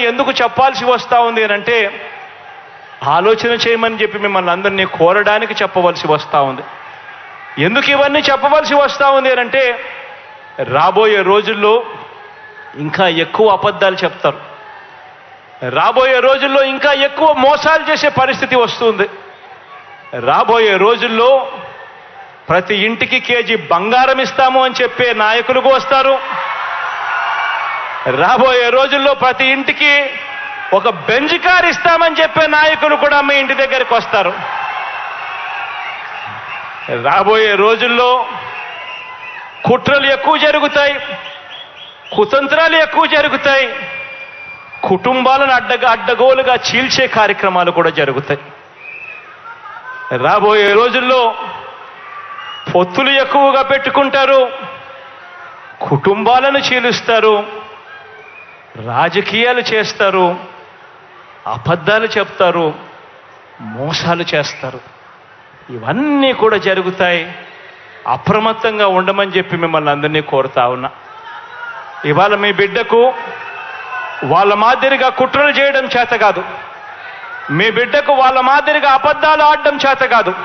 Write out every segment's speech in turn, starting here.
ఎందుకు చెప్పాల్సి వస్తూ ఉంది అంటే ఆలోచన చేయమని చెప్పి మిమ్మల్ని అందరినీ కోరడానికి చెప్పవలసి వస్తూ ఉంది. ఎందుకు ఇవన్నీ చెప్పవలసి వస్తూ ఉంది అంటే రాబోయే రోజుల్లో ఇంకా ఎక్కువ అబద్ధాలు చెప్తారు, రాబోయే రోజుల్లో ఇంకా ఎక్కువ మోసాలు చేసే పరిస్థితి వస్తుంది. రాబోయే రోజుల్లో ప్రతి ఇంటికి కేజీ బంగారం ఇస్తాము అని చెప్పే నాయకులు వస్తారు. రాబోయే రోజుల్లో ప్రతి ఇంటికి ఒక బెంజ్ కార్ ఇస్తామని చెప్పే నాయకులు కూడా మీ ఇంటి దగ్గరికి వస్తారు. రాబోయే రోజుల్లో కుట్రలు ఎక్కువ జరుగుతాయి, కుతంత్రాలు ఎక్కువ జరుగుతాయి, కుటుంబాలను అడ్డగోలుగా చీల్చే కార్యక్రమాలు కూడా జరుగుతాయి. రాబోయే రోజుల్లో పొత్తులు ఎక్కువగా పెట్టుకుంటారు, కుటుంబాలను చీలుస్తారు, రాజకీయాలు చేస్తారు, అబద్ధాలు చెప్తారు, మోసాలు చేస్తారు. ఇవన్నీ కూడా జరుగుతాయి. అప్రమత్తంగా ఉండమని చెప్పి మిమ్మల్ని అందరినీ కోరుతా ఉన్నా. ఇవాళ మీ బిడ్డకు వాళ్ళ మాదిరిగా కుట్రలు చేయడం చేత కాదు, మీ బిడ్డకు వాళ్ళ మాదిరిగా అబద్ధాలు ఆడడం చేత కాదు,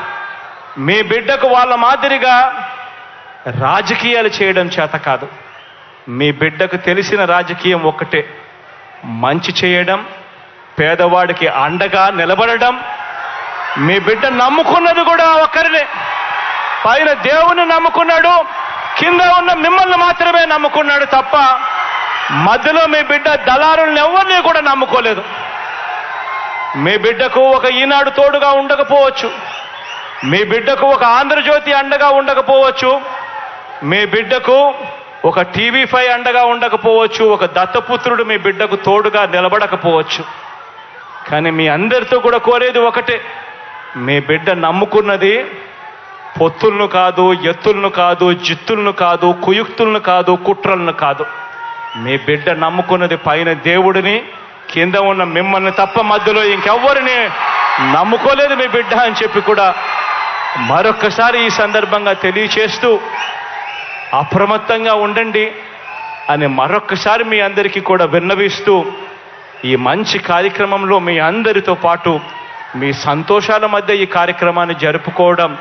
మీ బిడ్డకు వాళ్ళ మాదిరిగా రాజకీయాలు చేయడం చేత కాదు. మీ బిడ్డకు తెలిసిన రాజకీయం ఒక్కటే, మంచి చేయడం, పేదవాడికి అండగా నిలబడడం. మీ బిడ్డ నమ్ముకున్నది కూడా ఒక్కరినే, పైన దేవుని నమ్ముకున్నాడు, కింద ఉన్న మిమ్మల్ని మాత్రమే నమ్ముకున్నాడు తప్ప మధ్యలో మీ బిడ్డ దళారులను ఎవరిని కూడా నమ్ముకోలేదు. మీ బిడ్డకు ఒక ఈనాడు తోడుగా ఉండకపోవచ్చు, మీ బిడ్డకు ఒక ఆంధ్రజ్యోతి అండగా ఉండకపోవచ్చు, మీ బిడ్డకు ఒక TV5 అండగా ఉండకపోవచ్చు, ఒక దత్తపుత్రుడు మీ బిడ్డకు తోడుగా నిలబడకపోవచ్చు. కానీ మీ అందరితో కూడా కోరేది ఒకటే, మీ బిడ్డ నమ్ముకున్నది పొత్తులను కాదు, ఎత్తులను కాదు, జిత్తులను కాదు, కుయుక్తులను కాదు, కుట్రలను కాదు. మీ బిడ్డ నమ్ముకున్నది పైన దేవుడిని, కింద ఉన్న మిమ్మల్ని తప్ప మధ్యలో ఇంకెవ్వరిని నమ్ముకోలేదు మీ బిడ్డ అని చెప్పి కూడా మరొక్కసారి ఈ సందర్భంగా తెలియచేస్తూ అప్రమత్తంగా ఉండండి అని మరొక్కసారి మీ అందరికీ కూడా విన్నవిస్తూ, ఈ మంచి కార్యక్రమంలో మీ అందరితో పాటు మీ సంతోషాల మధ్య ఈ కార్యక్రమాన్ని జరుపుకోవడం